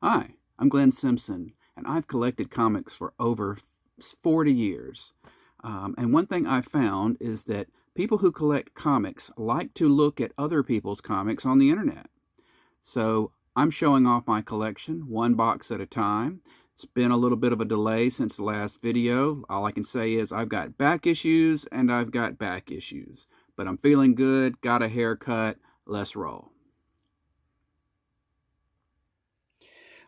Hi, I'm Glenn Simpson, and I've collected comics for over 40 years. And one thing I've found is that people who collect comics like to look at other people's comics on the internet. So I'm showing off my collection one box at a time. It's been a little bit of a delay since the last video. All I can say is I've got back issues and I've got back issues. But I'm feeling good, got a haircut, let's roll.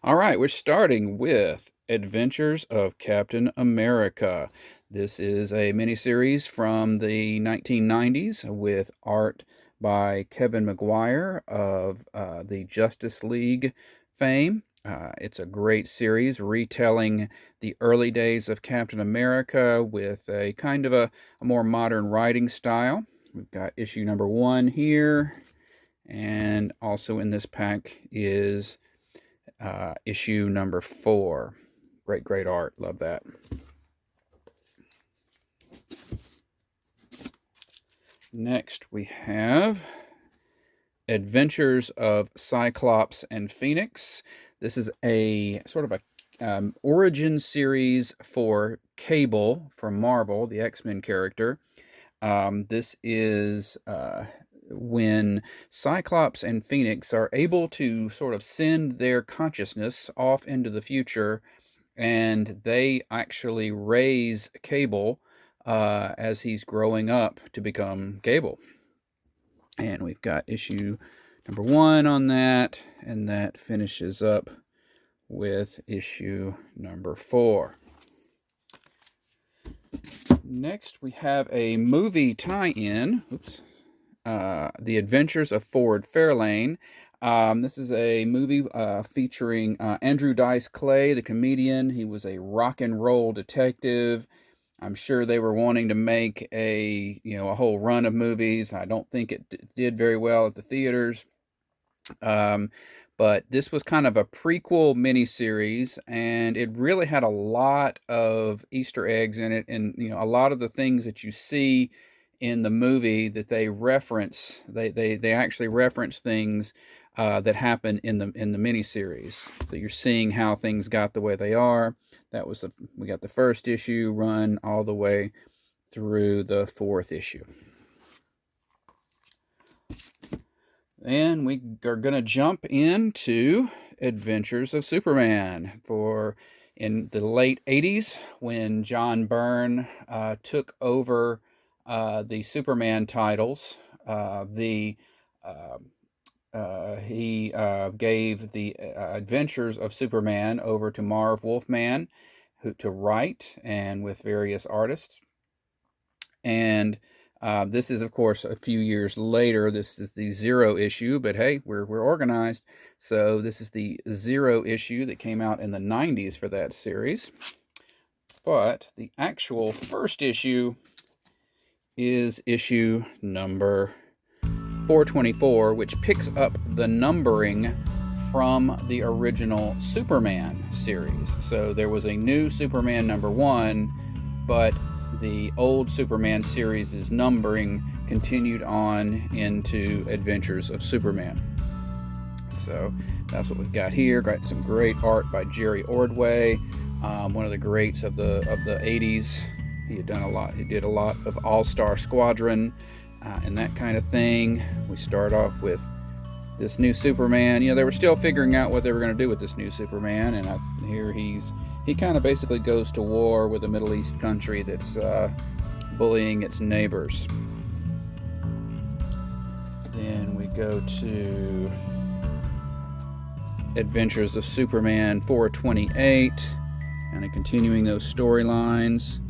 All right, we're starting with Adventures of Captain America. This is a miniseries from the 1990s with art by Kevin Maguire of the Justice League fame. It's a great series retelling the early days of Captain America with a kind of a more modern writing style. We've got issue number 1 here, and also in this pack is issue number 4. Great art. Love that. Next, we have Adventures of Cyclops and Phoenix. This is a sort of a origin series for Cable from Marvel, the X-Men character. This is when Cyclops and Phoenix are able to sort of send their consciousness off into the future, and they actually raise Cable as he's growing up to become Cable. And we've got issue number 1 on that, and that finishes up with issue number 4. Next, we have a movie tie-in. The Adventures of Ford Fairlane. This is a movie featuring Andrew Dice Clay, the comedian. He was a rock and roll detective. I'm sure they were wanting to make a whole run of movies. I don't think it did very well at the theaters. But this was kind of a prequel miniseries, and it really had a lot of Easter eggs in it, and a lot of the things that you see in the movie that they reference, they actually reference things that happen in the miniseries. So you're seeing how things got the way they are. We got the first issue run all the way through the 4th issue. And we are going to jump into Adventures of Superman in the late 80s when John Byrne took over the Superman titles. He gave the Adventures of Superman over to Marv Wolfman to write, and with various artists. And this is, of course, a few years later. This is the 0 issue, but hey, we're organized. So this is the 0 issue that came out in the 90s for that series. But the actual first issue is issue number 424, which picks up the numbering from the original Superman series. So there was a new Superman number 1, but the old Superman series' numbering continued on into Adventures of Superman. So that's what we've got here. Got some great art by Jerry Ordway, one of the greats of the 80s. He did a lot of All-Star Squadron and that kind of thing. We start off with this new Superman. They were still figuring out what they were going to do with this new Superman, and here he kind of basically goes to war with a Middle East country that's bullying its neighbors. Then we go to Adventures of Superman 428, kind of continuing those storylines.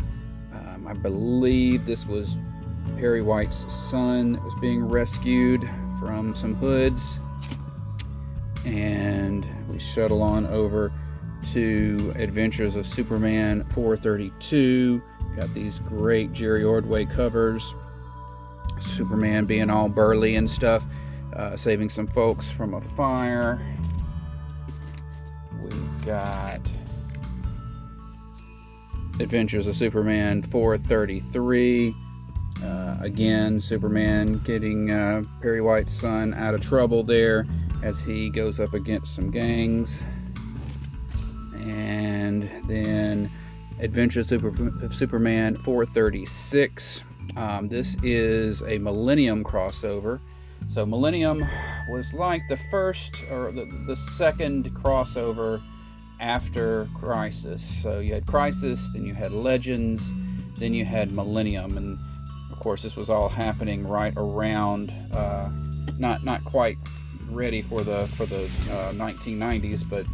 I believe this was Perry White's son that was being rescued from some hoods. And we shuttle on over to Adventures of Superman 432. Got these great Jerry Ordway covers. Superman being all burly and stuff, saving some folks from a fire. We've got Adventures of Superman 433. Again, Superman getting Perry White's son out of trouble there as he goes up against some gangs. And then Adventures of Superman 436. This is a Millennium crossover. So Millennium was like the first or the second crossover after Crisis. So you had Crisis, then you had Legends, then you had Millennium, and of course this was all happening right around not quite ready for the 1990s, but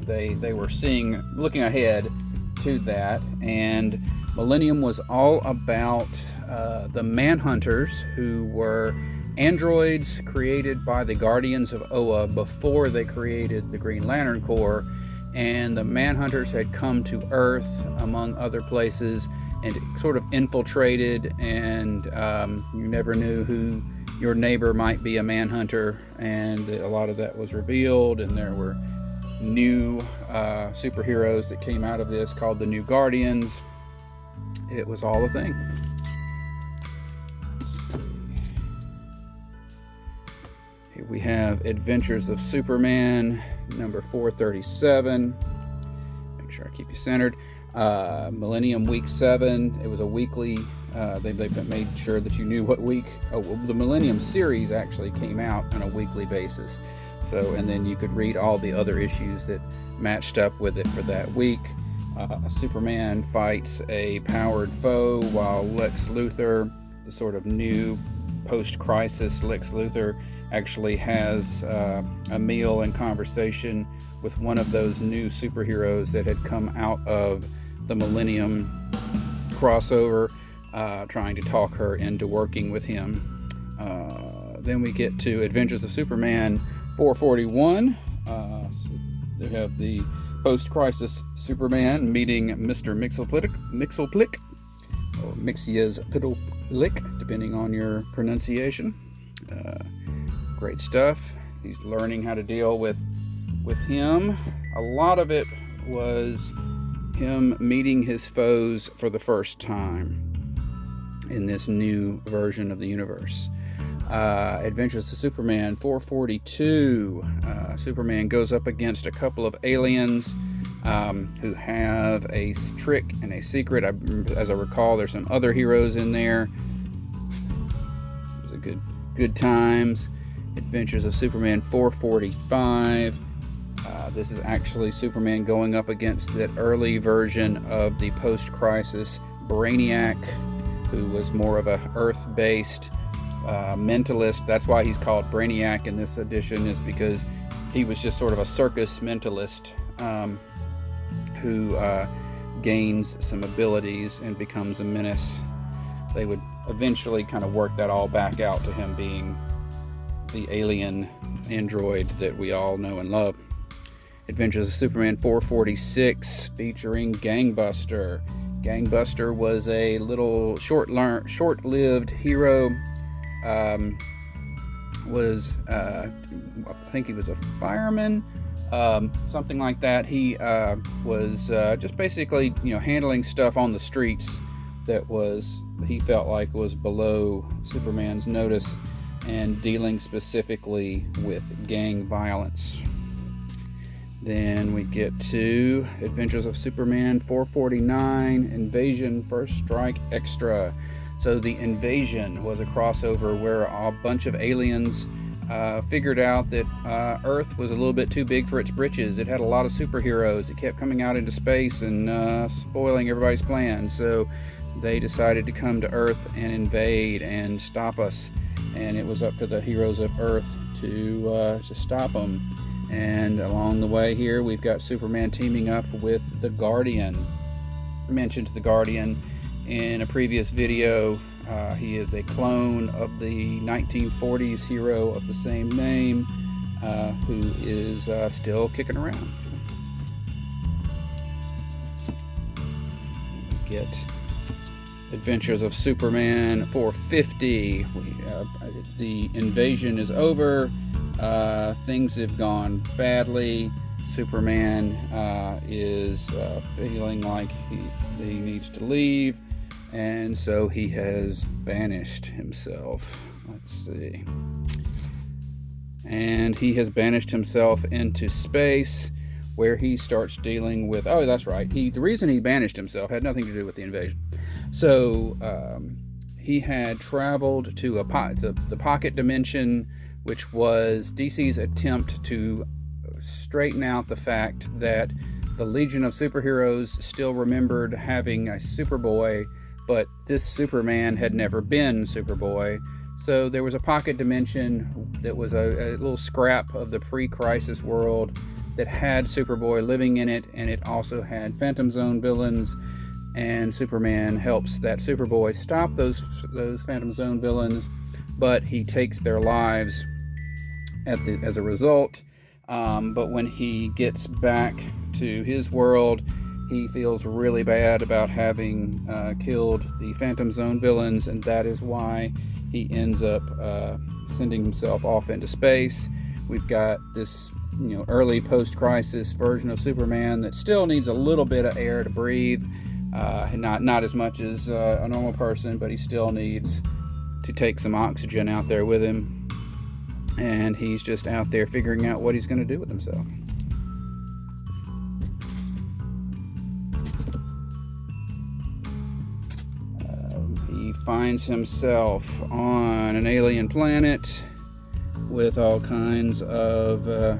they were looking ahead to that. And Millennium was all about the Manhunters, who were androids created by the Guardians of Oa before they created the Green Lantern Corps. And the Manhunters had come to Earth, among other places, and sort of infiltrated, and you never knew who your neighbor might be a Manhunter, and a lot of that was revealed, and there were new superheroes that came out of this called the New Guardians. It was all a thing. Here we have Adventures of Superman number 437. Make sure I keep you centered. Millennium Week 7. It was a weekly. They made sure that you knew what week. The Millennium series actually came out on a weekly basis. So, and then you could read all the other issues that matched up with it for that week. Superman fights a powered foe, while Lex Luthor, the sort of new post-crisis Lex Luthor, actually has a meal and conversation with one of those new superheroes that had come out of the Millennium crossover, trying to talk her into working with him. Then we get to Adventures of Superman 441. So they have the post-crisis Superman meeting Mr. Mxyzptlk, or Mxyzptlk, depending on your pronunciation. Great stuff. He's learning how to deal with him. A lot of it was him meeting his foes for the first time in this new version of the universe. Adventures of Superman 442. Superman goes up against a couple of aliens who have a trick and a secret. As I recall, there's some other heroes in there. It was a good times. Adventures of Superman 445. This is actually Superman going up against that early version of the post-crisis Brainiac, who was more of a Earth-based mentalist. That's why he's called Brainiac in this edition, is because he was just sort of a circus mentalist who gains some abilities and becomes a menace. They would eventually kind of work that all back out to him being the alien android that we all know and love. Adventures of Superman 446, featuring Gangbuster. Gangbuster was a little short-lived hero. I think he was a fireman, something like that. He was just basically, handling stuff on the streets that he felt like was below Superman's notice, and dealing specifically with gang violence. Then we get to Adventures of Superman 449, Invasion First Strike Extra. So the Invasion was a crossover where a bunch of aliens figured out that Earth was a little bit too big for its britches. It had a lot of superheroes. It kept coming out into space and spoiling everybody's plans. So they decided to come to Earth and invade and stop us. And it was up to the heroes of Earth to stop them. And along the way here, we've got Superman teaming up with the Guardian. I mentioned the Guardian in a previous video. He is a clone of the 1940s hero of the same name, who is still kicking around. We get Adventures of Superman 450. The invasion is over. Things have gone badly. Superman is feeling like he needs to leave, and so he has banished himself. Let's see. And he has banished himself into space, where he starts dealing with, oh, that's right, the reason he banished himself had nothing to do with the invasion. So he had traveled to the pocket dimension, which was DC's attempt to straighten out the fact that the Legion of Superheroes still remembered having a Superboy, but this Superman had never been Superboy. So there was a pocket dimension that was a little scrap of the pre-Crisis world that had Superboy living in it, and it also had Phantom Zone villains, and Superman helps that Superboy stop those Phantom Zone villains, but he takes their lives as a result. But when he gets back to his world, he feels really bad about having killed the Phantom Zone villains, and that is why he ends up sending himself off into space. We've got this, early post-crisis version of Superman that still needs a little bit of air to breathe, not as much as a normal person, but he still needs to take some oxygen out there with him, and he's just out there figuring out what he's going to do with himself. He finds himself on an alien planet with all kinds of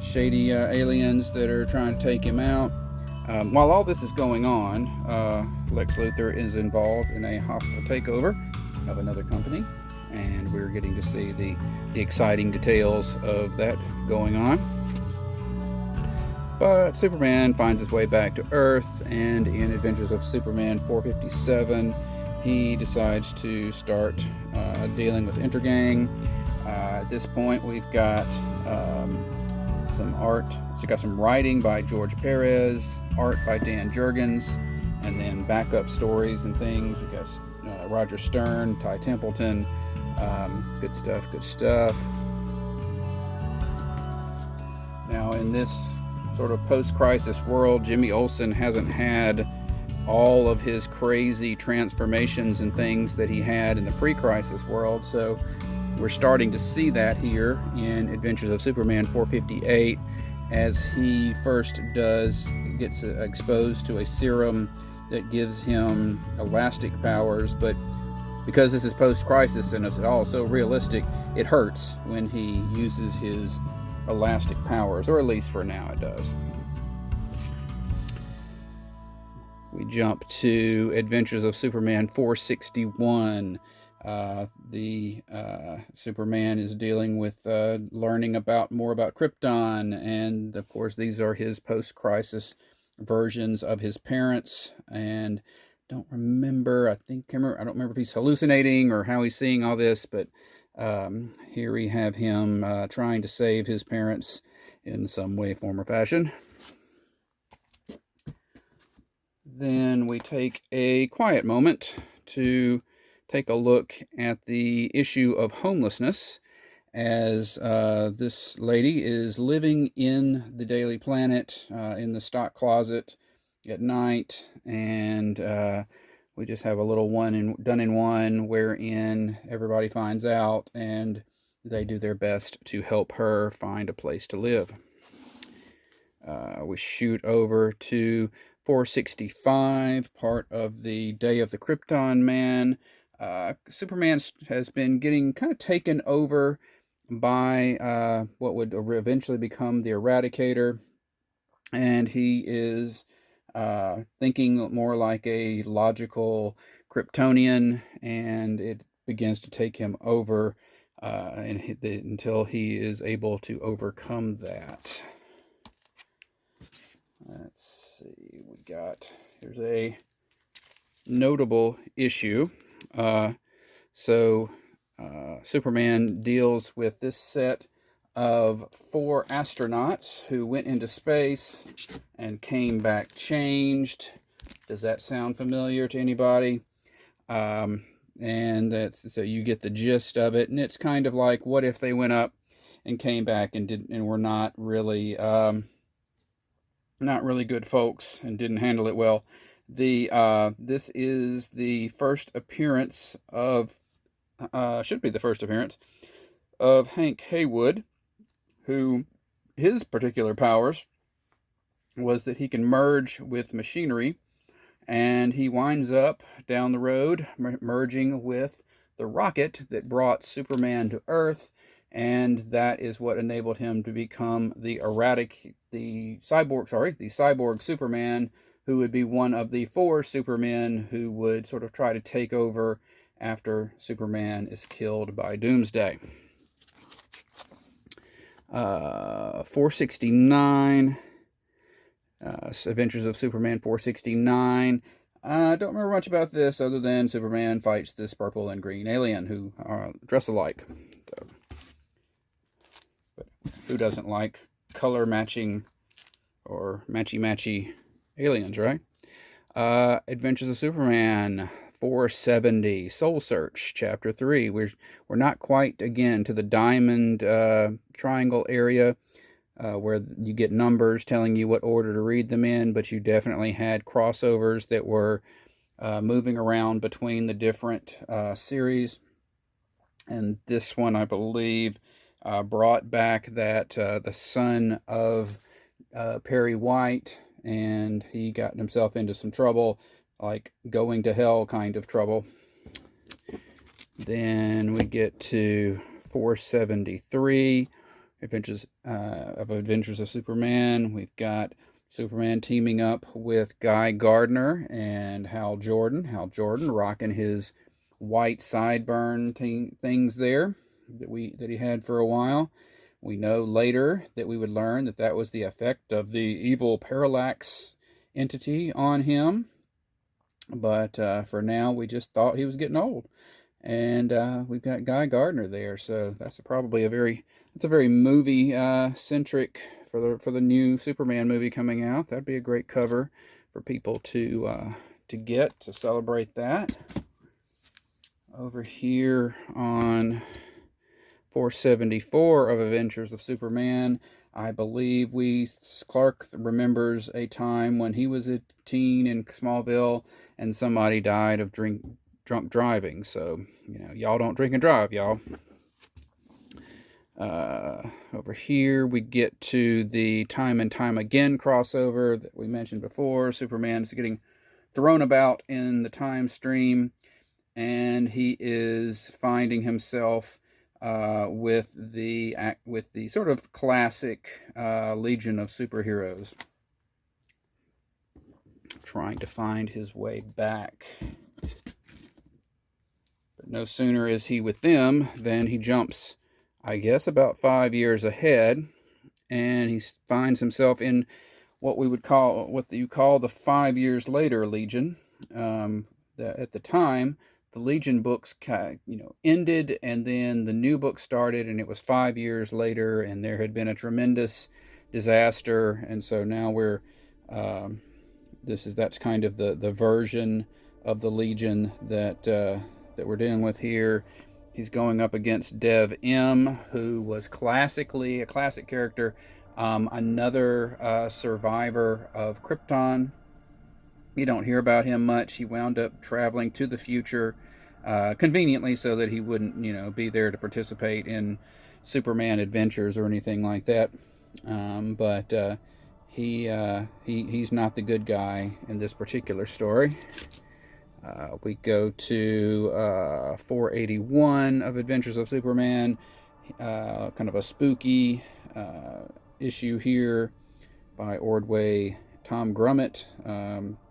shady aliens that are trying to take him out. While all this is going on, Lex Luthor is involved in a hostile takeover of another company, and we're getting to see the exciting details of that going on. But Superman finds his way back to Earth, and in Adventures of Superman 457, he decides to start dealing with Intergang. At this point, we've got some art. So we've got some writing by George Perez, art by Dan Jurgens, and then backup stories and things. We've got Roger Stern, Ty Templeton. Good stuff. Now, in this sort of post-crisis world, Jimmy Olsen hasn't had all of his crazy transformations and things that he had in the pre-crisis world, so we're starting to see that here in Adventures of Superman 458, as he first gets exposed to a serum that gives him elastic powers, but because this is post-crisis and it's all so realistic, it hurts when he uses his elastic powers, or at least for now it does. We jump to Adventures of Superman 461. The Superman is dealing with learning more about Krypton, and of course these are his post-crisis versions of his parents. And I don't remember if he's hallucinating or how he's seeing all this, but here we have him trying to save his parents in some way, form, or fashion. Then we take a quiet moment to take a look at the issue of homelessness, as this lady is living in the Daily Planet in the stock closet at night, and we just have a little done in one wherein everybody finds out and they do their best to help her find a place to live. We shoot over to 465, part of the Day of the Krypton Man. Superman has been getting kind of taken over by what would eventually become the Eradicator, and he is thinking more like a logical Kryptonian, and it begins to take him over until he is able to overcome that. Let's see, here's a notable issue. Superman deals with this set of 4 astronauts who went into space and came back changed. Does that sound familiar to anybody? So you get the gist of it, and it's kind of like, what if they went up and came back and were not really good folks and didn't handle it well. This is the first appearance of should be the first appearance of Hank Haywood, who his particular powers was that he can merge with machinery, and he winds up down the road merging with the rocket that brought Superman to Earth, and that is what enabled him to become the cyborg Superman, who would be one of the 4 Supermen who would sort of try to take over after Superman is killed by Doomsday. 469, Adventures of Superman 469. I don't remember much about this other than Superman fights this purple and green alien who dress alike. So, but who doesn't like color matching or matchy aliens, right? Adventures of Superman 470, Soul Search, Chapter 3. We're not quite, again, to the diamond triangle area where you get numbers telling you what order to read them in, but you definitely had crossovers that were moving around between the different series. And this one, I believe, brought back that the son of Perry White, and he got himself into some trouble, like going to hell kind of trouble. Then we get to 473, Adventures of Superman. We've got Superman teaming up with Guy Gardner and Hal Jordan. Hal Jordan rocking his white sideburn things there that he had for a while. We know later that we would learn that that was the effect of the evil parallax entity on him. But for now, we just thought he was getting old. And we've got Guy Gardner there, so that's probably a very movie centric for the new Superman movie coming out. That'd be a great cover for people to get to celebrate that. Over here on 474 of Adventures of Superman, I believe Clark remembers a time when he was a teen in Smallville and somebody died of drunk driving. So, y'all don't drink and drive, y'all. Over here, we get to the Time and Time Again crossover that we mentioned before. Superman's getting thrown about in the time stream, and he is finding himself with the sort of classic Legion of superheroes, trying to find his way back. But no sooner is he with them than he jumps, I guess, about 5 years ahead, and he finds himself in what you call the 5 years later Legion. At the time, the Legion books ended, and then the new book started, and it was 5 years later, and there had been a tremendous disaster, and so now that's kind of the version of the Legion that we're dealing with here. He's going up against Dev M, who was classically a classic character, another survivor of Krypton. You don't hear about him much. He wound up traveling to the future conveniently so that he wouldn't, be there to participate in Superman adventures or anything like that. But he's not the good guy in this particular story. We go to 481 of Adventures of Superman, kind of a spooky issue here by Ordway Tom Grummett.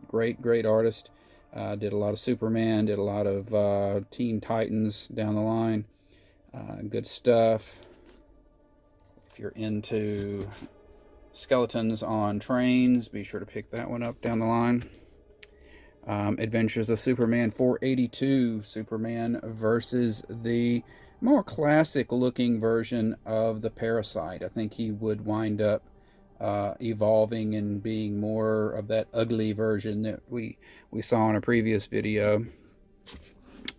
Great artist. Did a lot of Superman, did a lot of Teen Titans down the line. Good stuff. If you're into skeletons on trains, be sure to pick that one up down the line. Adventures of Superman 482, Superman versus the more classic looking version of the Parasite. I think he would wind up evolving and being more of that ugly version that we saw in a previous video.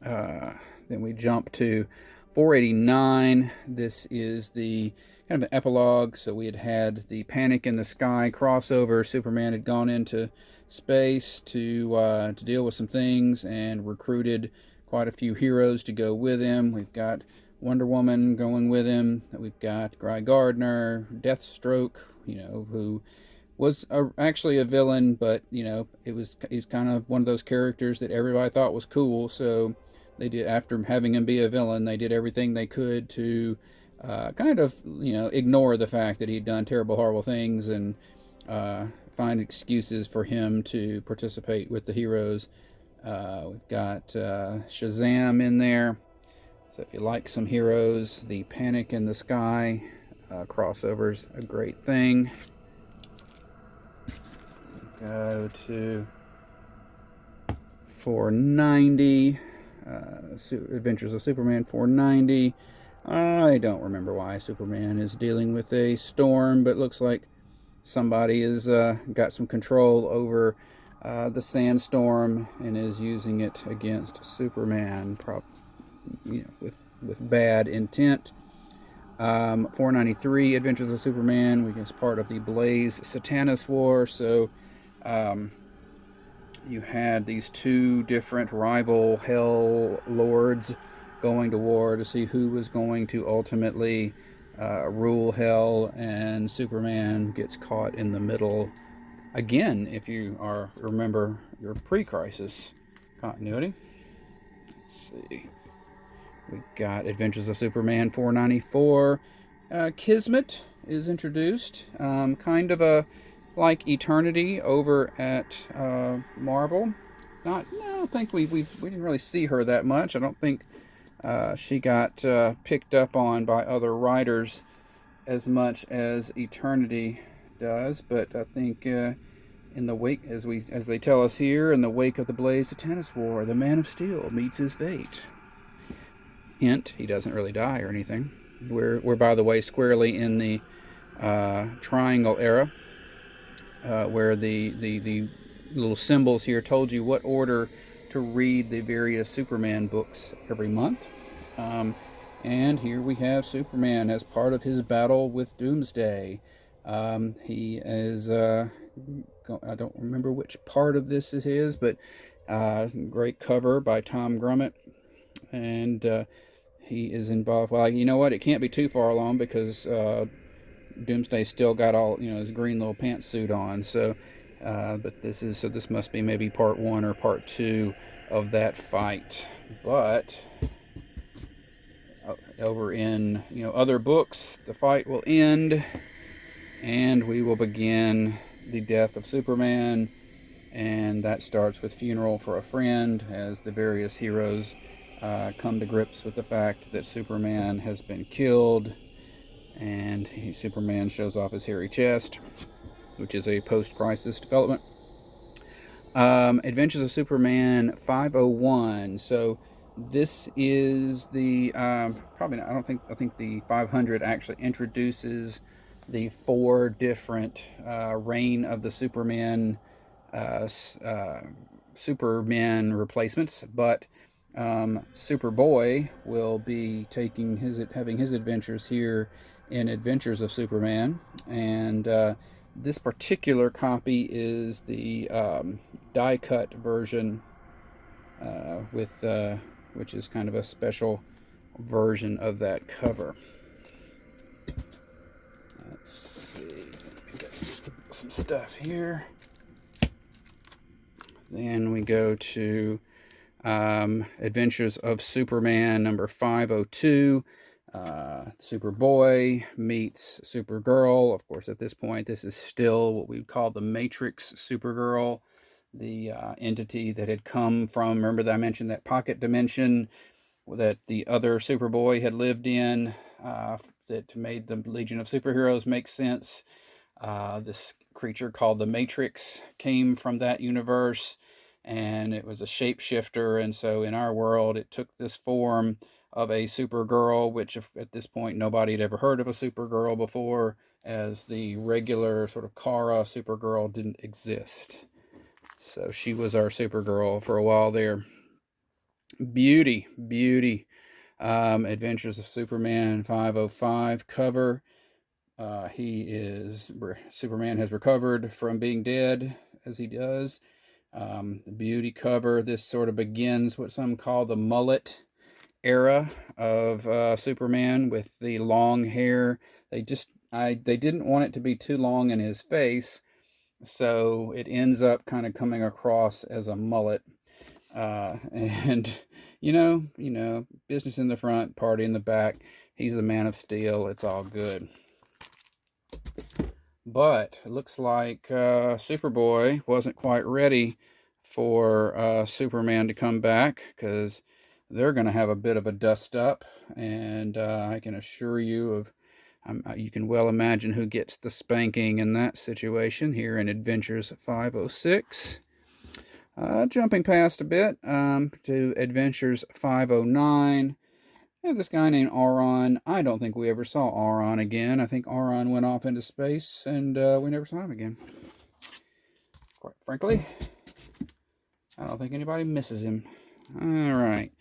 Then we jump to 489. This is the kind of an epilogue. So we had the Panic in the Sky crossover. Superman had gone into space to deal with some things and recruited quite a few heroes to go with him. We've got Wonder Woman going with him. We've got Guy Gardner, Deathstroke, who was actually a villain, but you know, he's kind of one of those characters that everybody thought was cool. So they did, after having him be a villain, they did everything they could to kind of, you know, ignore the fact that he'd done terrible, horrible things, and find excuses for him to participate with the heroes. We've got Shazam in there. So if you like some heroes, the Panic in the Sky crossover's a great thing. Go to 490. Adventures of Superman 490. I don't remember why Superman is dealing with a storm, but looks like somebody has got some control over the sandstorm and is using it against Superman, you know, with bad intent. 493, Adventures of Superman, which is part of the Blaze Satanus War. So you had these two different rival hell lords going to war to see who was going to ultimately rule hell, and Superman gets caught in the middle again, if you remember your pre-crisis continuity. Let's see. We got Adventures of Superman 494. Kismet is introduced, kind of a like Eternity over at Marvel. I don't think we didn't really see her that much. I don't think she got picked up on by other writers as much as Eternity does, but I think in the wake, as they tell us here, in the wake of the Blaze Satanus War, the Man of Steel meets his fate. Hint: he doesn't really die or anything. We're by the way squarely in the Triangle era, where the little symbols here told you what order to read the various Superman books every month. And here we have Superman as part of his battle with Doomsday. He is, I don't remember which part of this it is, but great cover by Tom Grummett. And he is involved. Well, you know what? It can't be too far along because Doomsday still got all, you know, his green little pantsuit on. So, but this must be maybe part 1 or part 2 of that fight. But over in, you know, other books, the fight will end, and we will begin the death of Superman, and that starts with Funeral for a Friend, as the various heroes come to grips with the fact that Superman has been killed, and Superman shows off his hairy chest, which is a post-crisis development. Adventures of Superman 501. So this is the probably not, I think the 500 actually introduces the 4 different Reign of the Superman Superman replacements, but Superboy will be having his adventures here in Adventures of Superman, and this particular copy is the die-cut version, which is kind of a special version of that cover. Let's see, we got some stuff here. Then we go to Adventures of Superman number 502. Superboy meets Supergirl. Of course, at this point, this is still what we would call the Matrix Supergirl, the entity that had come from, remember that I mentioned that pocket dimension that the other Superboy had lived in, that made the Legion of Superheroes make sense. This creature called the Matrix came from that universe, and it was a shapeshifter, and so in our world it took this form of a Supergirl, which at this point nobody had ever heard of a Supergirl before, as the regular sort of Kara Supergirl didn't exist. So she was our Supergirl for a while there. Beauty. Adventures of Superman 505 cover. Superman has recovered from being dead, as he does. The Beauty cover. This sort of begins what some call the mullet era of Superman, with the long hair. They didn't want it to be too long in his face, So it ends up kind of coming across as a mullet. And business in the front, party in the back. He's the Man of Steel. It's all good. But it looks like Superboy wasn't quite ready for Superman to come back, because they're going to have a bit of a dust up. And I can assure you you can well imagine who gets the spanking in that situation here in Adventures 506. Jumping past a bit to Adventures 509. We have this guy named Auron. I don't think we ever saw Auron again. I think Auron went off into space, and we never saw him again. Quite frankly, I don't think anybody misses him. All right.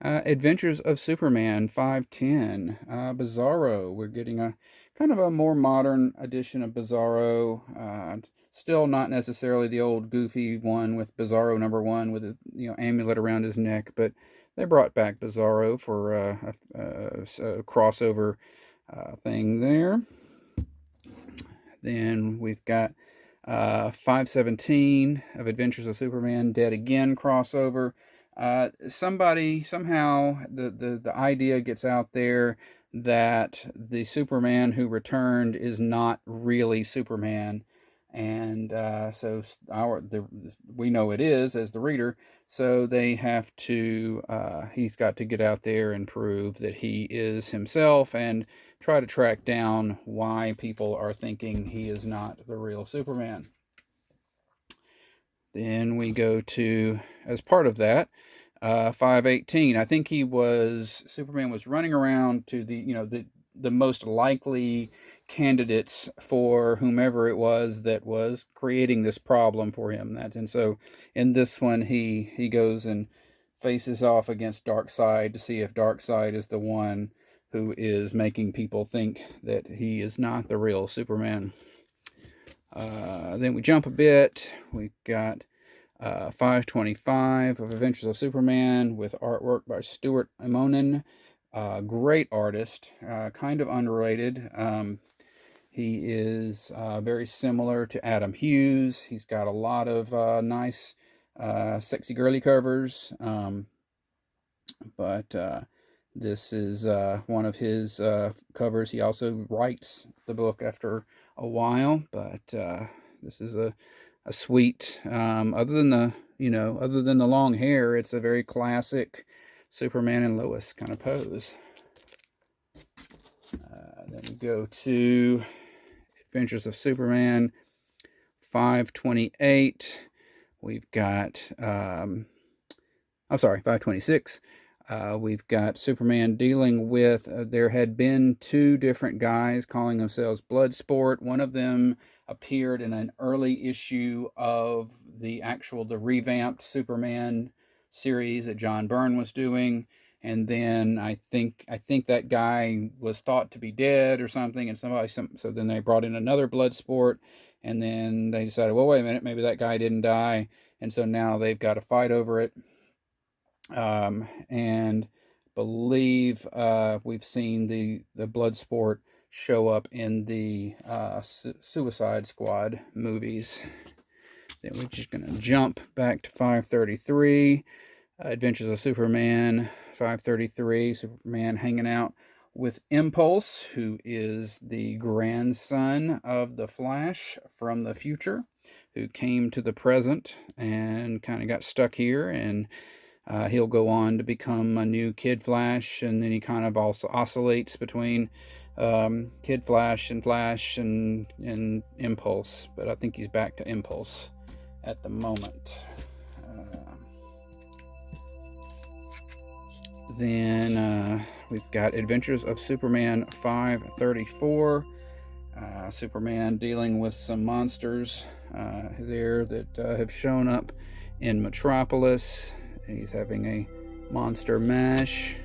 Adventures of Superman 510. Bizarro. We're getting a kind of a more modern edition of Bizarro. Still not necessarily the old goofy one with Bizarro #1 with a amulet around his neck, but they brought back Bizarro for a crossover thing there. Then we've got 517 of Adventures of Superman Dead Again crossover. Somehow the idea gets out there that the Superman who returned is not really Superman, and so we know it is as the reader. So they have to he's got to get out there and prove that he is himself, and try to track down why people are thinking he is not the real Superman. Then we go to, as part of that, 518. I think Superman was running around to the most likely candidates for whomever it was that was creating this problem for him. And so in this one, he goes and faces off against Darkseid to see if Darkseid is the one who is making people think that he is not the real Superman. Then we jump a bit. We've got 525 of Adventures of Superman with artwork by Stuart Immonen. Great artist, kind of underrated. He is very similar to Adam Hughes. He's got a lot of nice, sexy girly covers. But this is one of his covers. He also writes the book after a while, but this is a sweet, other than the long hair, it's a very classic Superman and Lois kind of pose. Then we go to Adventures of Superman 528. We've got 526. We've got Superman dealing with, there had been two different guys calling themselves Bloodsport. One of them appeared in an early issue of the revamped Superman series that John Byrne was doing. And then I think that guy was thought to be dead or something, and so then they brought in another Bloodsport, and then they decided, well, wait a minute, maybe that guy didn't die, and so now they've got to fight over it. And believe we've seen the Bloodsport show up in the Suicide Squad movies. Then we're just going to jump back to 533, Adventures of Superman 533. Superman hanging out with Impulse, who is the grandson of the Flash from the future, who came to the present and kind of got stuck here, and he'll go on to become a new Kid Flash, and then he kind of also oscillates between Kid Flash and Impulse, but I think he's back to Impulse at the moment. Then we've got Adventures of Superman 534. Superman dealing with some monsters there that have shown up in Metropolis. He's having a monster mash.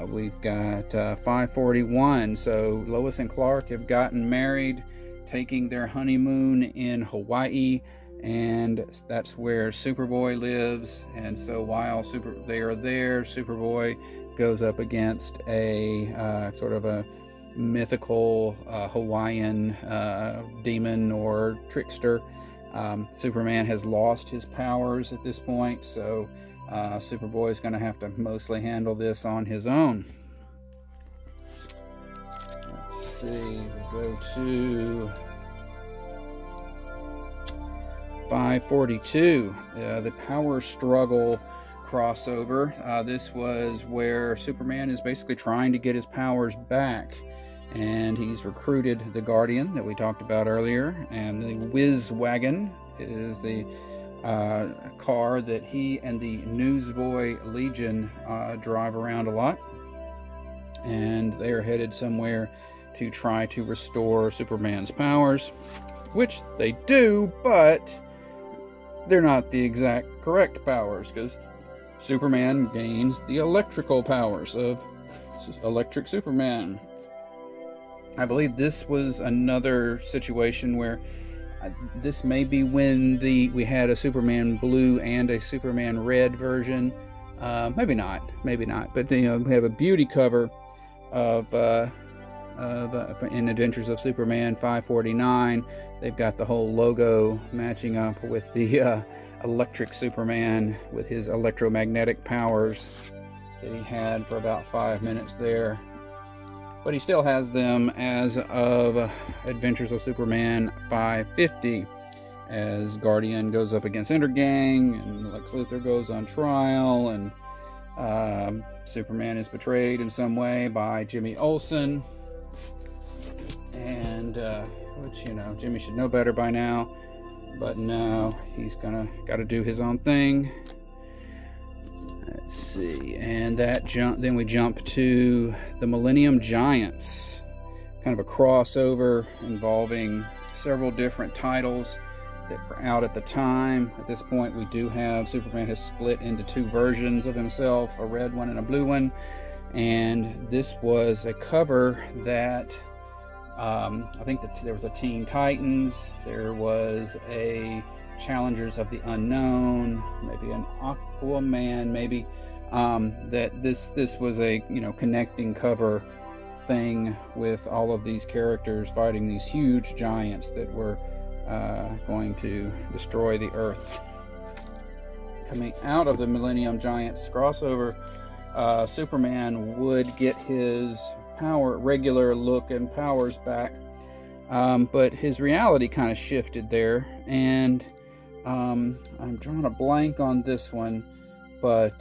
We've got 541. So Lois and Clark have gotten married, taking their honeymoon in Hawaii, and that's where Superboy lives. And so while they are there, Superboy goes up against a sort of a mythical Hawaiian demon or trickster. Superman has lost his powers at this point, so Superboy is going to have to mostly handle this on his own. Let's see, we'll go to 542, the Power Struggle crossover. This was where Superman is basically trying to get his powers back, and he's recruited the Guardian that we talked about earlier, and the Whiz Wagon is the car that he and the Newsboy Legion drive around a lot, and they are headed somewhere to try to restore Superman's powers, which they do, but they're not the exact correct powers, because Superman gains the electrical powers of Electric Superman. I believe this was another situation where this may be when we had a Superman blue and a Superman red version. Maybe not, but we have a beauty cover of in Adventures of Superman 549. They've got the whole logo matching up with the Electric Superman with his electromagnetic powers that he had for about 5 minutes there. But he still has them as of Adventures of Superman 550, as Guardian goes up against Intergang, and Lex Luthor goes on trial, and Superman is betrayed in some way by Jimmy Olsen, and which Jimmy should know better by now, but no, he's got to do his own thing. Let's see, and then we jump to the Millennium Giants, kind of a crossover involving several different titles that were out at the time. At this point, we do have Superman has split into two versions of himself, a red one and a blue one, and this was a cover that I think that there was a Teen Titans, there was a Challengers of the Unknown, maybe an Aquaman, maybe that this was a connecting cover thing with all of these characters fighting these huge giants that were going to destroy the Earth. Coming out of the Millennium Giants crossover, Superman would get his regular look and powers back, but his reality kind of shifted there, and I'm drawing a blank on this one, but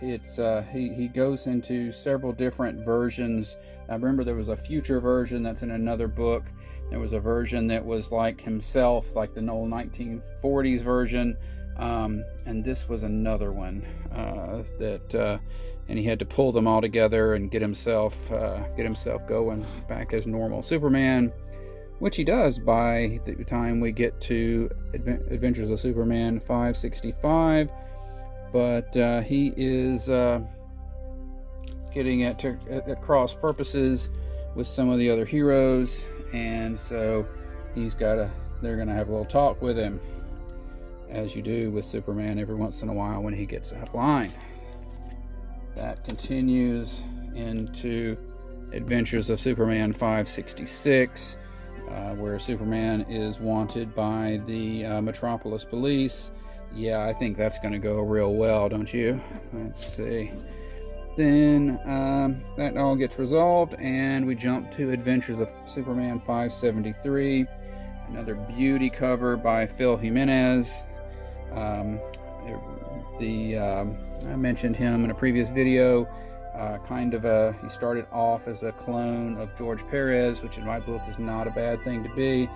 he goes into several different versions. I remember there was a future version that's in another book. There was a version that was like himself, like the old 1940s version, and this was another one and he had to pull them all together and get himself going back as normal Superman, which he does by the time we get to Adventures of Superman 565. But he is getting at cross purposes with some of the other heroes, and so they're gonna have a little talk with him, as you do with Superman every once in a while when he gets out of line. That continues into Adventures of Superman 566, where Superman is wanted by the Metropolis Police. Yeah, I think that's going to go real well, don't you? Let's see. Then that all gets resolved, and we jump to Adventures of Superman 573, another beauty cover by Phil Jimenez. I mentioned him in a previous video. He started off as a clone of George Perez, which in my book is not a bad thing to be,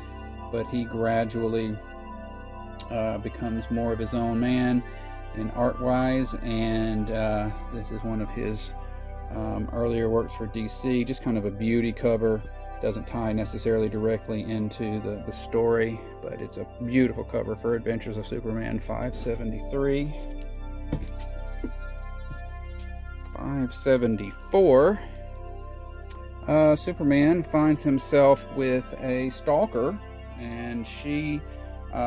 but he gradually becomes more of his own man in art-wise, and this is one of his earlier works for DC. Just kind of a beauty cover. Doesn't tie necessarily directly into the story, but it's a beautiful cover for Adventures of Superman 573. 574. Superman finds himself with a stalker, and she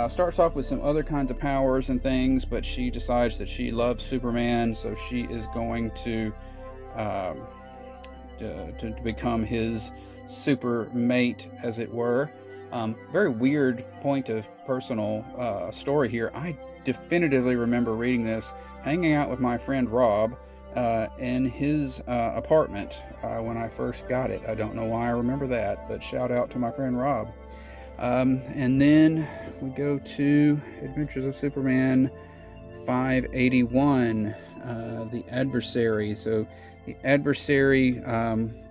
starts off with some other kinds of powers and things, but she decides that she loves Superman, so she is going to to become his super mate, as it were. Very weird point of personal story here. I definitively remember reading this, hanging out with my friend Rob in his apartment when I first got it. I don't know why I remember that, but shout out to my friend Rob. And then we go to Adventures of Superman 581, The Adversary. So the Adversary,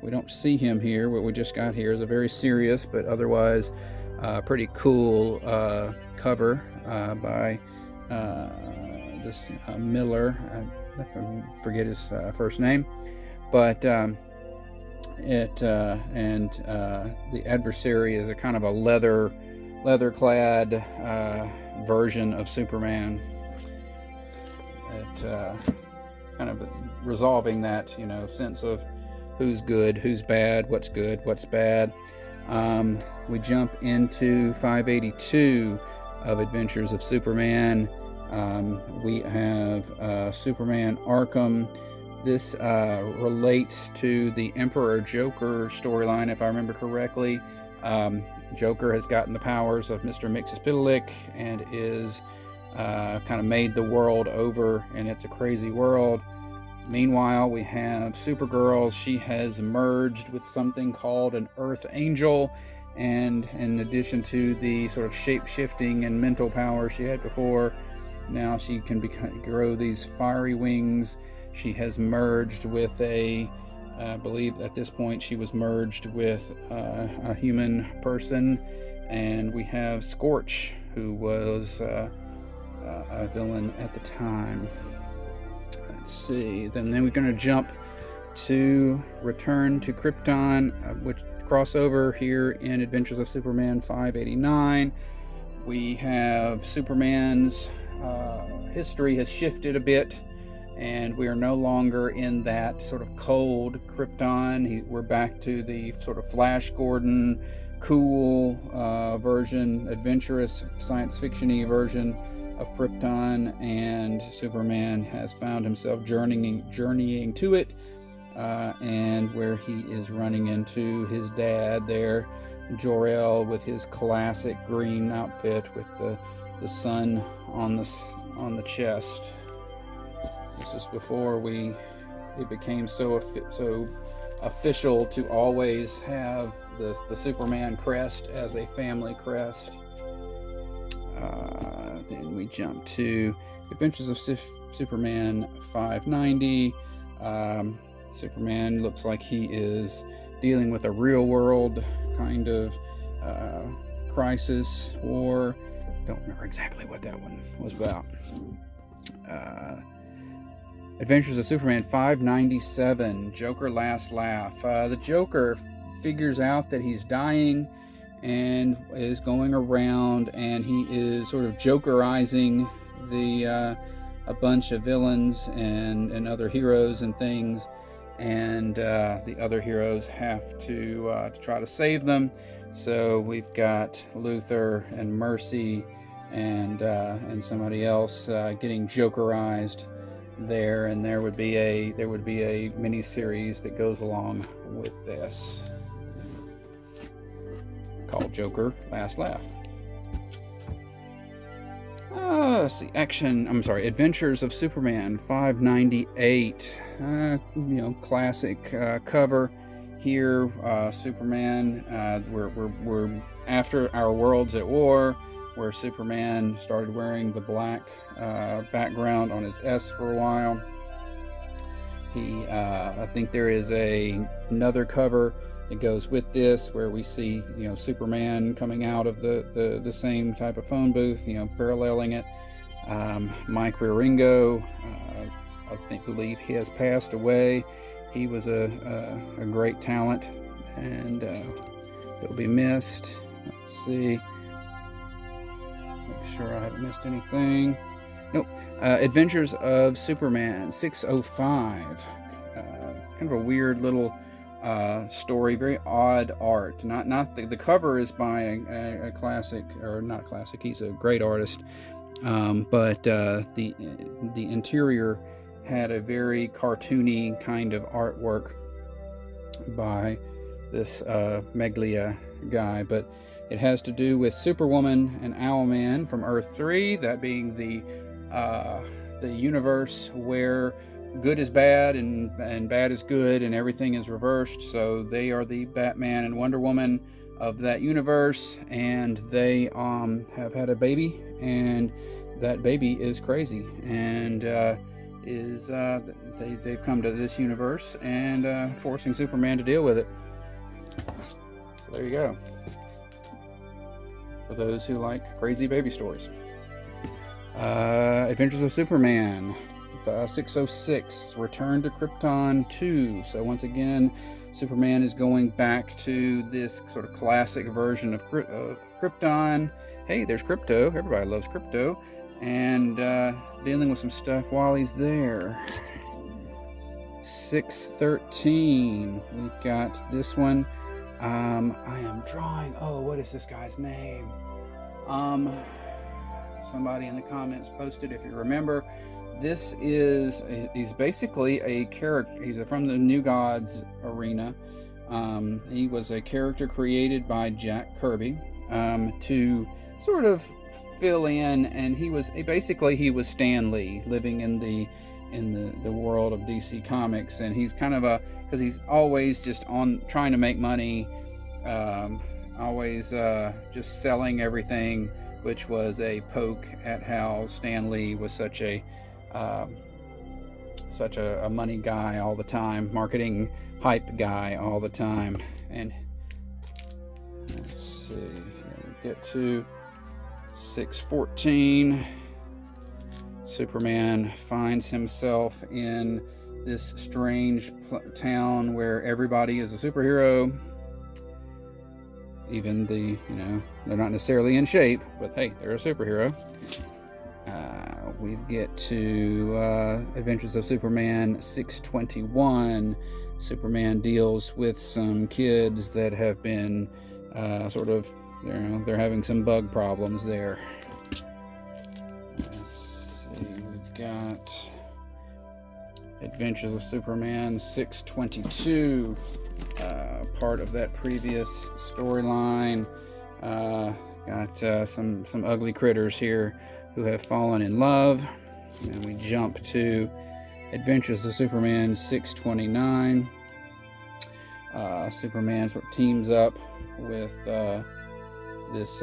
we don't see him here. What we just got here is a very serious but otherwise pretty cool cover by this Miller. I forget his first name, but the Adversary is a kind of a leather-clad version of Superman. Kind of resolving that, sense of who's good, who's bad, what's good, what's bad. We jump into 582 of Adventures of Superman. We have Superman Arkham. This relates to the Emperor Joker storyline, if I remember correctly. Joker has gotten the powers of Mr. Mxyzptlk and is kind of made the world over, and it's a crazy world. Meanwhile, we have Supergirl. She has merged with something called an Earth Angel, and in addition to the sort of shape-shifting and mental power she had before, now she can grow these fiery wings. She has merged with I believe at this point she was merged with a human person, and we have Scorch, who was a villain at the time. Let's see. Then we're going to jump to Return to Krypton, which crossover here in Adventures of Superman 589. We have Superman's history has shifted a bit, and we are no longer in that sort of cold Krypton. We're back to the sort of Flash Gordon, cool version, adventurous, science fiction-y version of Krypton, and Superman has found himself journeying to it, and where he is running into his dad there, Jor-El, with his classic green outfit with the sun on the chest. This is before it became so official to always have the Superman crest as a family crest. Then we jump to Adventures of Superman 590. Superman looks like he is dealing with a real world kind of crisis, war. Don't remember exactly what that one was about. Adventures of Superman 597, Joker Last Laugh. The Joker figures out that he's dying and is going around, and he is sort of jokerizing a bunch of villains and other heroes and things, and the other heroes have to try to save them. So we've got Luthor and Mercy and somebody else getting jokerized there, and there would be a mini series that goes along with this called Joker Last Laugh. Let's see. Adventures of Superman 598. Classic cover here. Superman. We're after our world's at war, where Superman started wearing the black background on his S for a while. I think there is another cover that goes with this, where we see Superman coming out of the same type of phone booth, paralleling it. Mike Wieringo, I believe he has passed away. He was a great talent, and he'll be missed. Let's see. Make sure I haven't missed anything. Nope. Adventures of Superman 605. Kind of a weird little story, very odd art. Not the cover is by a classic, or not classic. He's a great artist, but the interior had a very cartoony kind of artwork, by this Meglia guy, but it has to do with Superwoman and Owlman from Earth 3, that being the universe where good is bad and bad is good and everything is reversed. So they are the Batman and Wonder Woman of that universe, and they have had a baby, and that baby is crazy, and they've come to this universe and forcing Superman to deal with it. So there you go, for those who like crazy baby stories. Adventures of Superman 606, Return to Krypton 2. So once again, Superman is going back to this sort of classic version of Krypton. Hey, there's Crypto. Everybody loves Crypto. And dealing with some stuff while he's there. 613. We've got this one. I am drawing. Oh, what is this guy's name? Somebody in the comments posted, if you remember. This is, he's basically a character. He's from the New Gods arena. He was a character created by Jack Kirby to sort of fill in, and he was Stan Lee living in the world of DC Comics, and he's kind of because he's always just on trying to make money, always just selling everything, which was a poke at how Stan Lee was such a money guy all the time, marketing hype guy all the time. And let's see, we get to 614. Superman finds himself in this strange town where everybody is a superhero. Even they're not necessarily in shape, but hey, they're a superhero. We get to Adventures of Superman 621. Superman deals with some kids that have been they're having some bug problems there. Let's see, we've got Adventures of Superman 622, part of that previous storyline. Got some ugly critters here who have fallen in love. And we jump to Adventures of Superman 629. Superman sort of teams up with this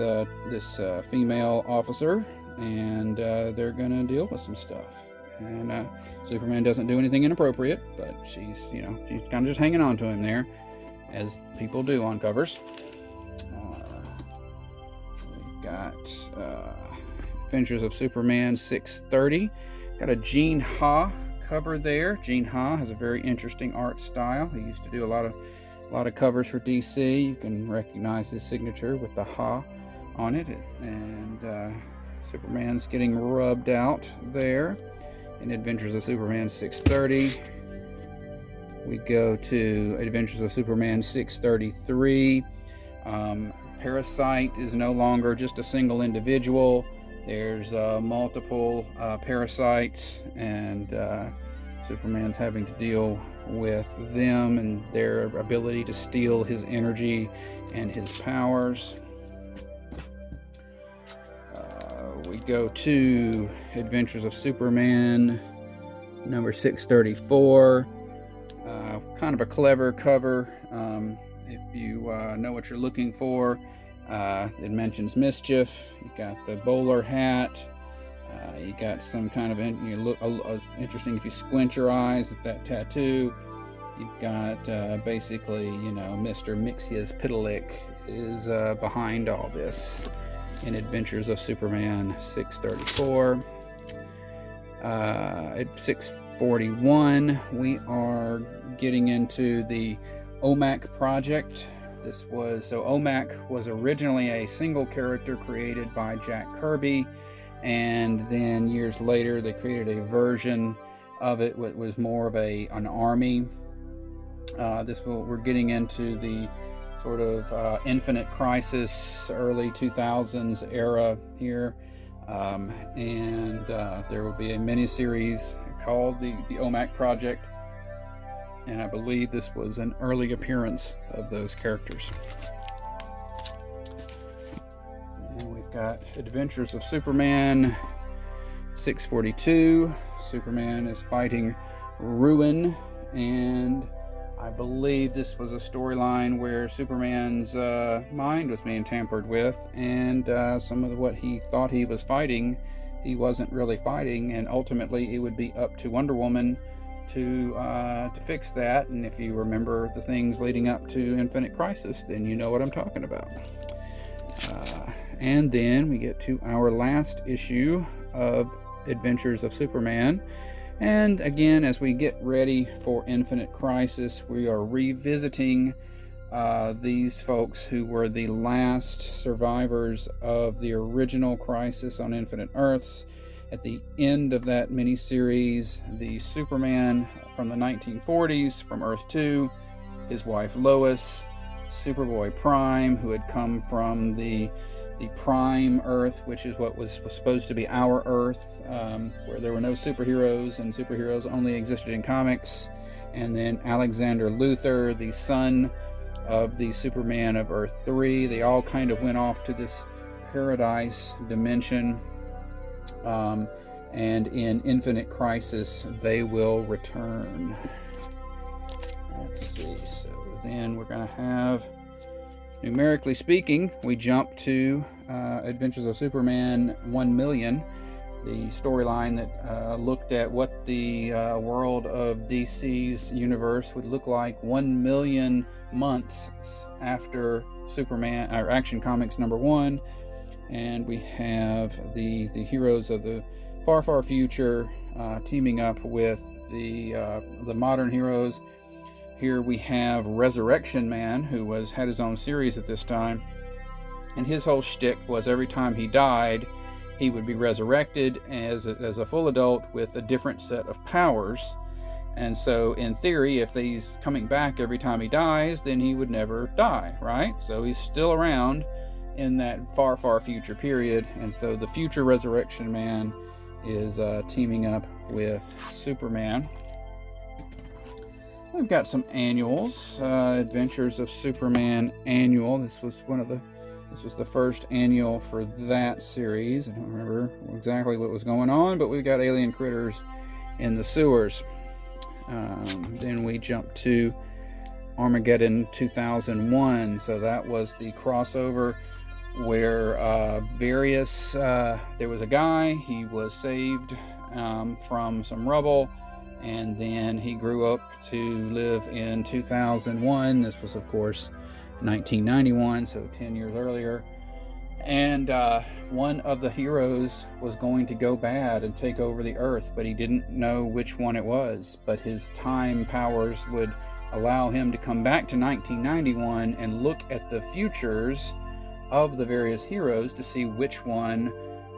female officer, and they're gonna deal with some stuff. And Superman doesn't do anything inappropriate, but she's kind of just hanging on to him there, as people do on covers. We've got Adventures of Superman 630. Got a Gene Ha cover there. Gene Ha has a very interesting art style. He used to do a lot of covers for DC. You can recognize his signature with the Ha on it. And Superman's getting rubbed out there in Adventures of Superman 630. We go to Adventures of Superman 633. Parasite is no longer just a single individual. There's multiple parasites, and Superman's having to deal with them and their ability to steal his energy and his powers. We go to Adventures of Superman number 634. Kind of a clever cover. If you know what you're looking for, it mentions mischief. You got the bowler hat. You got some kind of interesting, if you squint your eyes at that tattoo. You've got basically, Mr. Mixius Pitalik is behind all this in Adventures of Superman 634. At 641, we are getting into the OMAC project. OMAC was originally a single character created by Jack Kirby, and then years later they created a version of it that was more of an army. We're getting into the sort of Infinite Crisis, early 2000s era here, and there will be a miniseries called the OMAC Project, and I believe this was an early appearance of those characters. And we've got Adventures of Superman 642. Superman is fighting Ruin, and I believe this was a storyline where Superman's mind was being tampered with, and some of what he thought he was fighting, he wasn't really fighting, and ultimately it would be up to Wonder Woman to fix that. And if you remember the things leading up to Infinite Crisis, then you know what I'm talking about. And then we get to our last issue of Adventures of Superman. And again, as we get ready for Infinite Crisis, we are revisiting these folks who were the last survivors of the original Crisis on Infinite Earths. At the end of that miniseries, the Superman from the 1940s, from Earth 2, his wife Lois, Superboy Prime, who had come from the Prime Earth, which is what was supposed to be our Earth, where there were no superheroes and superheroes only existed in comics. And then Alexander Luthor, the son of the Superman of Earth 3. They all kind of went off to this paradise dimension. And in Infinite Crisis, they will return. Let's see. So then we're going to have, numerically speaking, we jump to Adventures of Superman 1,000,000, the storyline that looked at what the world of DC's universe would look like 1,000,000 months after Superman, or Action Comics #1. And we have the heroes of the far, far future teaming up with the modern heroes. Here we have Resurrection Man, who had his own series at this time, and his whole shtick was every time he died, he would be resurrected as a full adult with a different set of powers. And so, in theory, if he's coming back every time he dies, then he would never die, right? So he's still around in that far, far future period. And so the future Resurrection Man is teaming up with Superman. We've got some annuals. Adventures of Superman annual. This was the first annual for that series. I don't remember exactly what was going on, but we've got alien critters in the sewers. Then we jump to Armageddon 2001. So that was the crossover where there was a guy, he was saved from some rubble, and then he grew up to live in 2001. This was, of course, 1991, so 10 years earlier. And one of the heroes was going to go bad and take over the Earth, but he didn't know which one it was. But his time powers would allow him to come back to 1991 and look at the futures of the various heroes to see which one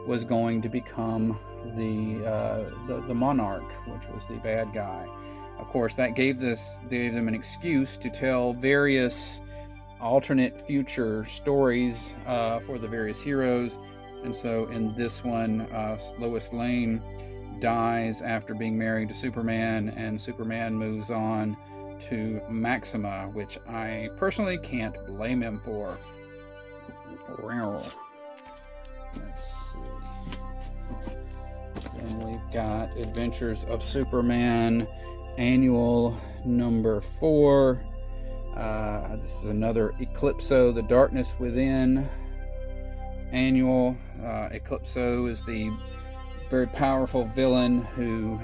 was going to become the monarch, which was the bad guy. Of course, that gave them an excuse to tell various alternate future stories for the various heroes. And so in this one, Lois Lane dies after being married to Superman, and Superman moves on to Maxima, which I personally can't blame him for. Let's see. Then we've got Adventures of Superman Annual #4. This is another Eclipso, the Darkness Within annual. Eclipso is the very powerful villain who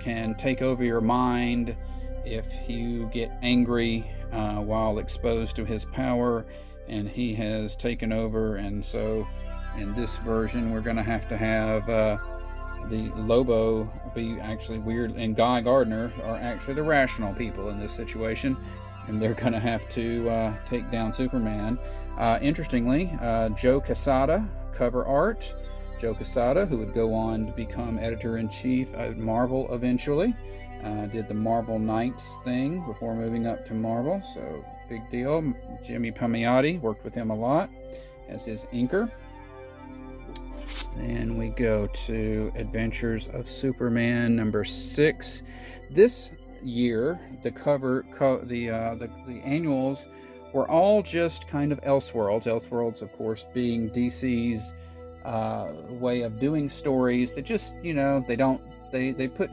can take over your mind if you get angry while exposed to his power, and he has taken over. And so in this version, we're going to have the Lobo be actually weird, and Guy Gardner are actually the rational people in this situation, and they're going to have to take down Superman. Interestingly, Joe Quesada, cover art. Joe Quesada, who would go on to become editor-in-chief at Marvel eventually, did the Marvel Knights thing before moving up to Marvel, so big deal. Jimmy Palmiotti worked with him a lot as his inker. Then we go to Adventures of Superman #6. This year, the annuals were all just kind of Elseworlds. Elseworlds, of course, being DC's way of doing stories that just, they put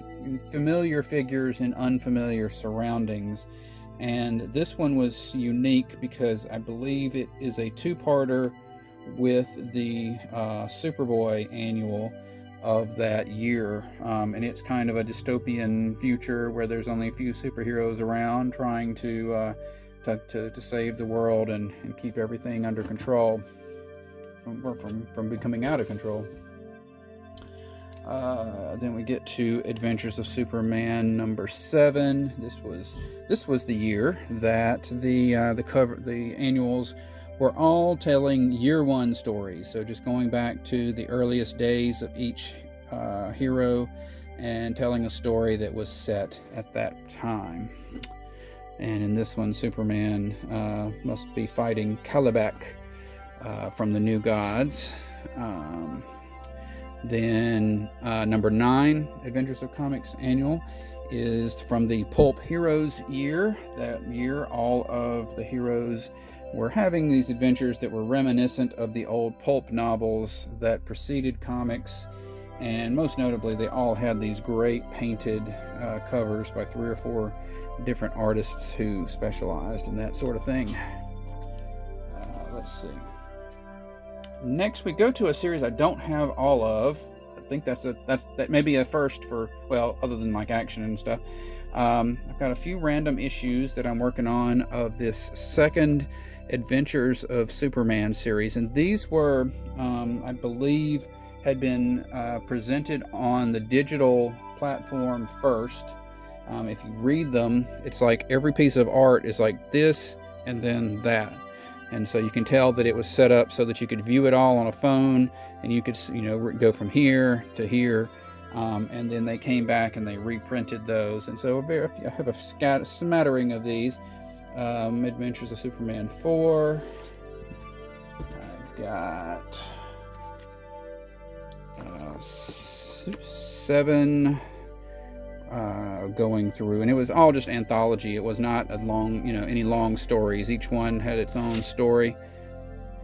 familiar figures in unfamiliar surroundings. And this one was unique because I believe it is a two-parter with the Superboy annual of that year. And it's kind of a dystopian future where there's only a few superheroes around trying to save the world and keep everything under control from becoming out of control. Then we get to Adventures of Superman number 7. This was the year that the annuals were all telling year 1 stories. So just going back to the earliest days of each hero and telling a story that was set at that time. And in this one, Superman must be fighting Kalibak from the New Gods. Then number 9, Adventures of Comics Annual, is from the Pulp Heroes year. That year, all of the heroes were having these adventures that were reminiscent of the old pulp novels that preceded comics. And most notably, they all had these great painted covers by 3 or 4 different artists who specialized in that sort of thing. Let's see. Next, we go to a series I don't have all of. I think that may be a first for, well, other than like action and stuff. I've got a few random issues that I'm working on of this second Adventures of Superman series, and these were, I believe, had been presented on the digital platform first. If you read them, it's like every piece of art is like this and then that. And so you can tell that it was set up so that you could view it all on a phone, and you could, go from here to here. And then they came back and they reprinted those. And so I have a smattering of these. Adventures of Superman 4. I've got 7 going through, and it was all just anthology. It was not a long, any long stories. Each one had its own story.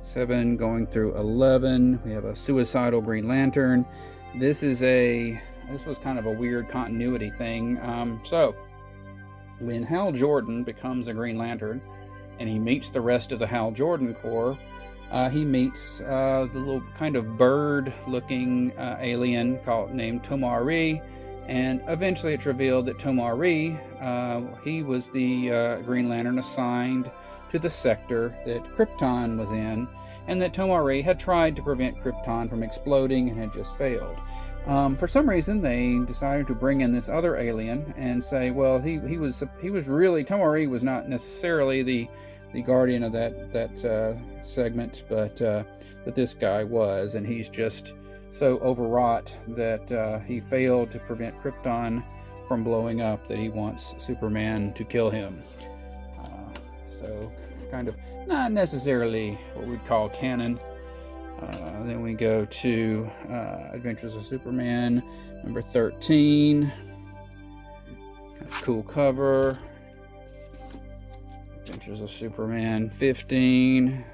7 going through 11. We have a suicidal Green Lantern. This was kind of a weird continuity thing. So when Hal Jordan becomes a Green Lantern and he meets the rest of the Hal Jordan Corps, he meets the little kind of bird-looking alien named Tomari. And eventually it's revealed that Tomari, he was the Green Lantern assigned to the sector that Krypton was in, and that Tomari had tried to prevent Krypton from exploding and had just failed. For some reason, they decided to bring in this other alien and say, well, Tomari was not necessarily the guardian of that segment, but that this guy was, and he's just so overwrought that he failed to prevent Krypton from blowing up that he wants Superman to kill him. So kind of not necessarily what we'd call canon. Then we go to Adventures of Superman number 13. Cool cover. Adventures of Superman 15.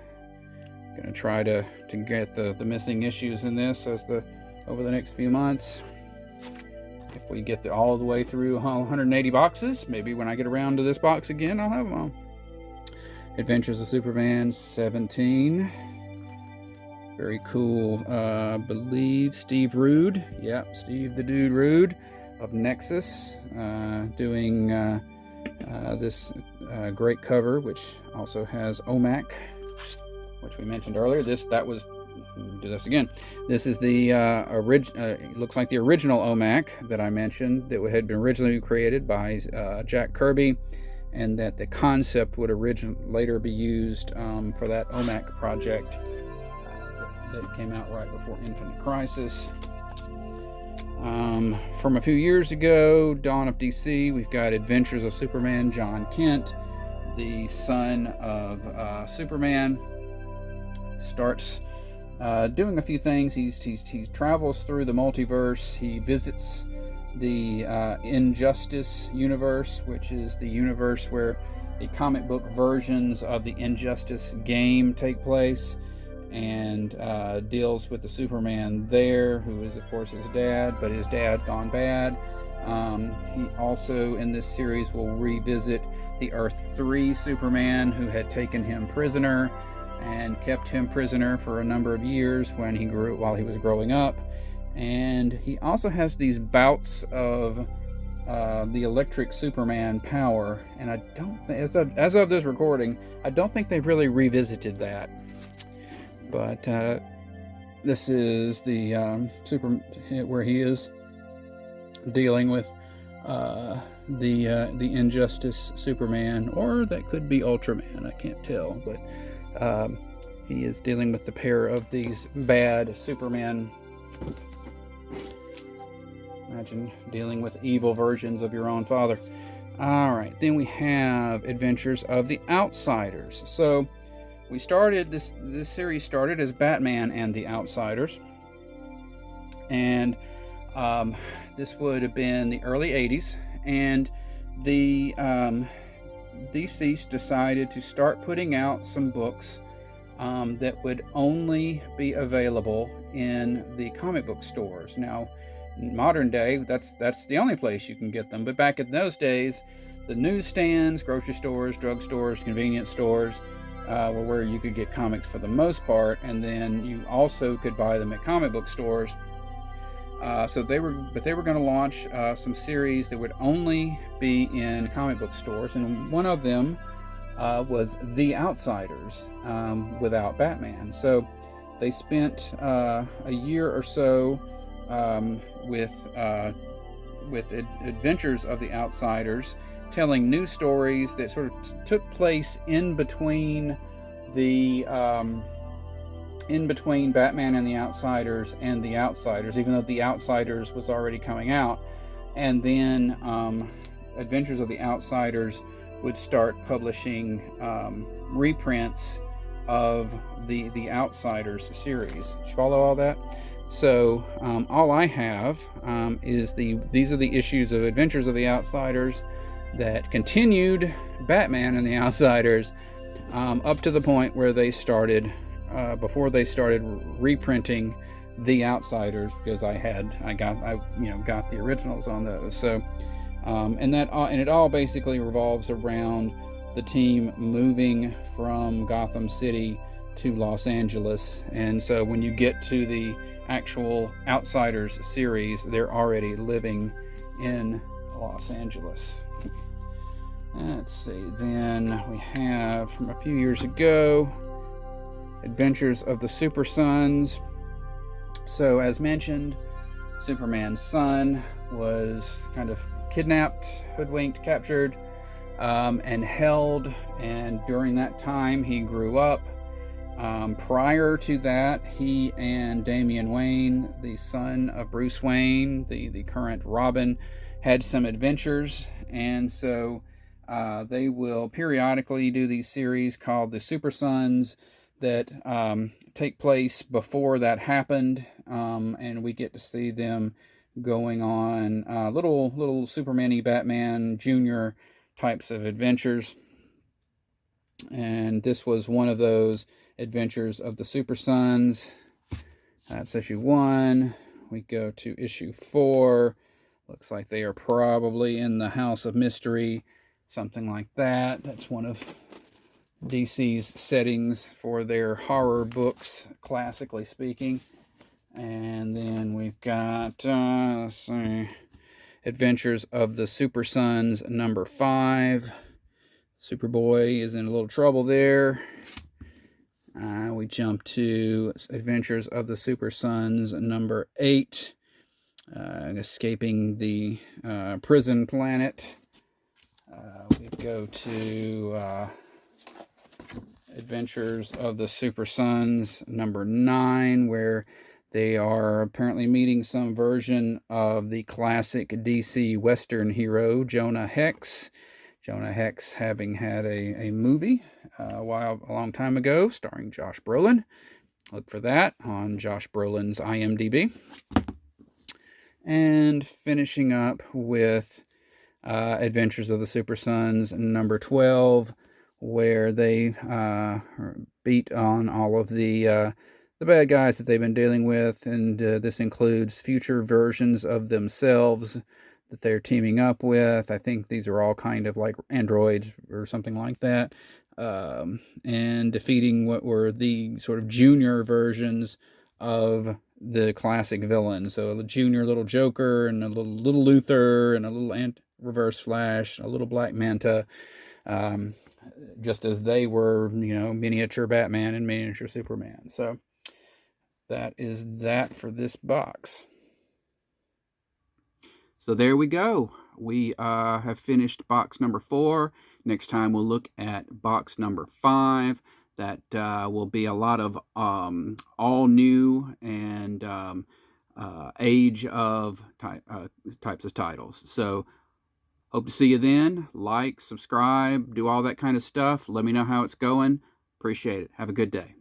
Going to try to get the missing issues in this over the next few months. If we get all the way through 180 boxes, maybe when I get around to this box again, I'll have them all. Adventures of Superman 17. Very cool. I believe Steve Rude. Yep, Steve the Dude Rude of Nexus doing this great cover, which also has OMAC, which we mentioned earlier. This is the it looks like the original OMAC that I mentioned that had been originally created by Jack Kirby, and that the concept would later be used for that OMAC project that came out right before Infinite Crisis. From a few years ago, Dawn of DC, we've got Adventures of Superman. John Kent, the son of Superman, starts doing a few things. He travels through the multiverse. He visits the Injustice universe, which is the universe where the comic book versions of the Injustice game take place, and deals with the Superman there, who is of course his dad, but his dad gone bad. He also in this series will revisit the Earth 3 Superman, who had taken him prisoner and kept him prisoner for a number of years while he was growing up. And he also has these bouts of the electric Superman power, and I don't think, as of this recording, I don't think they've really revisited that. But this is the where he is dealing with the Injustice Superman, or that could be Ultraman, I can't tell, but he is dealing with the pair of these bad Superman. Imagine dealing with evil versions of your own father. Alright, then we have Adventures of the Outsiders. So we started this series started as Batman and the Outsiders, and this would have been the early 80s, and the DC decided to start putting out some books that would only be available in the comic book stores. Now, in modern day, that's the only place you can get them, but back in those days, the newsstands, grocery stores, drugstores, convenience stores were where you could get comics for the most part, and then you also could buy them at comic book stores. So they were going to launch some series that would only be in comic book stores, and one of them was The Outsiders without Batman. So they spent a year or so with Adventures of the Outsiders, telling new stories that sort of took place in between Batman and the Outsiders and the Outsiders, even though the Outsiders was already coming out. And then Adventures of the Outsiders would start publishing reprints of the Outsiders series. Did you follow all that? So all I have is these are the issues of Adventures of the Outsiders that continued Batman and the Outsiders up to the point where they started before they started reprinting the Outsiders, because I got the originals on those. So and it all basically revolves around the team moving from Gotham City to Los Angeles. And so when you get to the actual Outsiders series, they're already living in Los Angeles. Let's see, then we have from a few years ago Adventures of the Super Sons. So as mentioned, Superman's son was kind of kidnapped, hoodwinked, captured, and held, and during that time he grew up. Prior to that, he and Damian Wayne, the son of Bruce Wayne, the current Robin, had some adventures, and so they will periodically do these series called the Super Sons that take place before that happened, and we get to see them going on little Superman-y, Batman Jr. types of adventures. And this was one of those Adventures of the Super Sons. That's issue 1. We go to issue 4. Looks like they are probably in the House of Mystery, something like that. That's one of DC's settings for their horror books, classically speaking. And then we've got let's see, Adventures of the Super Sons number 5. Superboy is in a little trouble there. We jump to Adventures of the Super Sons number 8, escaping the prison planet. We go to Adventures of the Super Sons number 9, where they are apparently meeting some version of the classic DC Western hero, Jonah Hex. Jonah Hex having had a movie a long time ago starring Josh Brolin. Look for that on Josh Brolin's IMDb. and finishing up with Adventures of the Super Sons number 12, where they beat on all of the bad guys that they've been dealing with, and this includes future versions of themselves that they're teaming up with. I think these are all kind of like androids or something like that, and defeating what were the sort of junior versions of the classic villains. So a junior little Joker and a little Luther and a little Reverse Flash, a little Black Manta, um, just as they were, miniature Batman and miniature Superman. So that is that for this box. So there we go. We have finished box number 4. Next time we'll look at box number 5. That will be a lot of all new and age of types of titles. So hope to see you then. Like, subscribe, do all that kind of stuff. Let me know how it's going. Appreciate it. Have a good day.